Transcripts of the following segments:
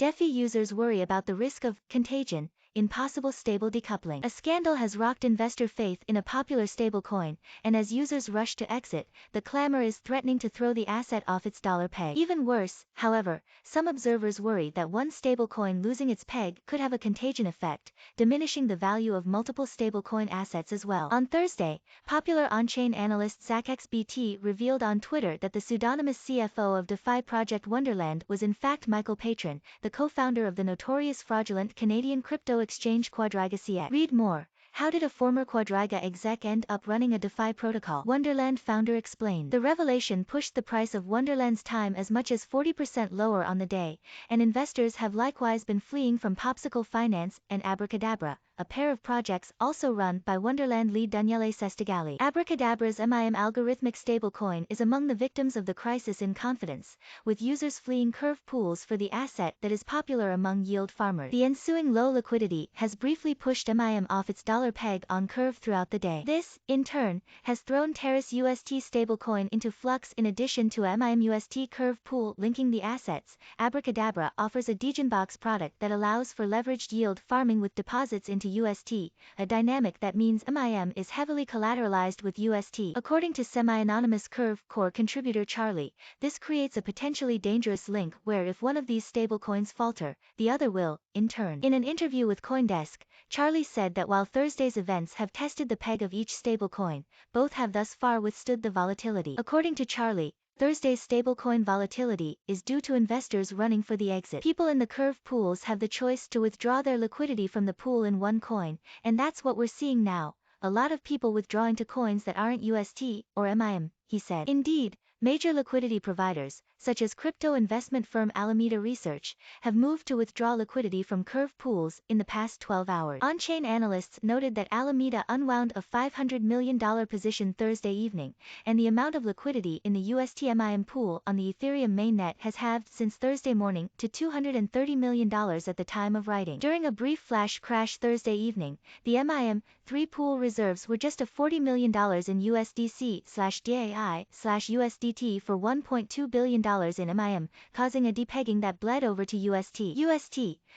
DeFi users worry about the risk of contagion in possible stable decoupling. A scandal has rocked investor faith in a popular stablecoin, and as users rush to exit, the clamor is threatening to throw the asset off its dollar peg. Even worse, however, some observers worry that one stablecoin losing its peg could have a contagion effect, diminishing the value of multiple stablecoin assets as well. On Thursday, popular on-chain analyst ZachXBT revealed on Twitter that the pseudonymous CFO of DeFi project Wonderland was in fact Michael Patron, the co-founder of the notorious fraudulent Canadian crypto exchange Quadriga CX. Read more. How did a former Quadriga exec end up running a DeFi protocol? Wonderland founder explained. The revelation pushed the price of Wonderland's time as much as 40% lower on the day, and investors have likewise been fleeing from Popsicle Finance and Abracadabra, a pair of projects also run by Wonderland lead Daniele Sestigali. Abracadabra's MIM algorithmic stablecoin is among the victims of the crisis in confidence, with users fleeing Curve pools for the asset that is popular among yield farmers. The ensuing low liquidity has briefly pushed MIM off its dollar peg on Curve throughout the day. This, in turn, has thrown Terra's UST stablecoin into flux. In addition to a MIM-UST Curve pool linking the assets, Abracadabra offers a degenbox product that allows for leveraged yield farming with deposits into UST, a dynamic that means MIM is heavily collateralized with UST. According to semi-anonymous Curve core contributor Charlie, this creates a potentially dangerous link where if one of these stablecoins falter, the other will, in turn. In an interview with CoinDesk, Charlie said that while Thursday's events have tested the peg of each stablecoin, both have thus far withstood the volatility. According to Charlie, Thursday's stablecoin volatility is due to investors running for the exit. People in the Curve pools have the choice to withdraw their liquidity from the pool in one coin, and that's what we're seeing now, a lot of people withdrawing to coins that aren't UST or MIM, he said. Indeed, major liquidity providers, such as crypto investment firm Alameda Research, have moved to withdraw liquidity from Curve pools in the past 12 hours. On-chain analysts noted that Alameda unwound a $500 million position Thursday evening, and the amount of liquidity in the UST MIM pool on the Ethereum mainnet has halved since Thursday morning to $230 million at the time of writing. During a brief flash crash Thursday evening, the MIM-3 pool reserves were just a $40 million in USDC/DAI/USDT for $1.2 billion in MIM, causing a depegging that bled over to UST,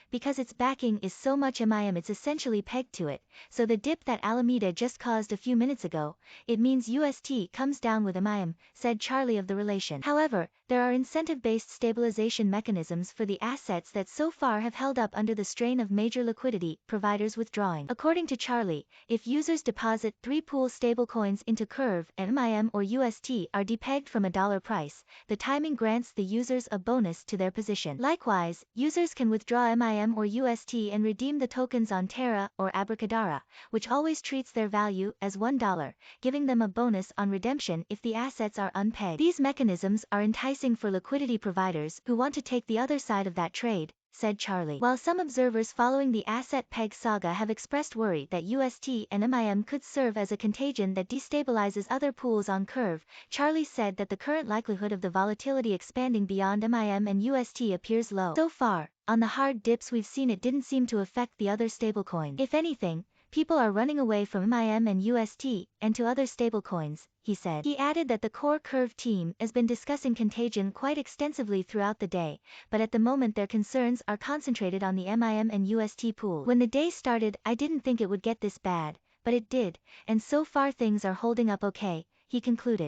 because its backing is so much MIM it's essentially pegged to it, so the dip that Alameda just caused a few minutes ago, it means UST comes down with MIM, said Charlie of the relation. However, there are incentive-based stabilization mechanisms for the assets that so far have held up under the strain of major liquidity providers withdrawing. According to Charlie, if users deposit 3 pool stablecoins into Curve and MIM or UST are depegged from a dollar price, the timing grants the users a bonus to their position. Likewise, users can withdraw MIM or UST and redeem the tokens on Terra or Abracadabra, which always treats their value as $1, giving them a bonus on redemption if the assets are unpegged. These mechanisms are enticing for liquidity providers who want to take the other side of that trade, said Charlie. While some observers following the asset peg saga have expressed worry that UST and MIM could serve as a contagion that destabilizes other pools on Curve, Charlie said that the current likelihood of the volatility expanding beyond MIM and UST appears low. So far, on the hard dips we've seen, it didn't seem to affect the other stablecoins. If anything, people are running away from MIM and UST and to other stablecoins, he said. He added that the core Curve team has been discussing contagion quite extensively throughout the day, but at the moment their concerns are concentrated on the MIM and UST pool. When the day started, I didn't think it would get this bad, but it did, and so far things are holding up okay, he concluded.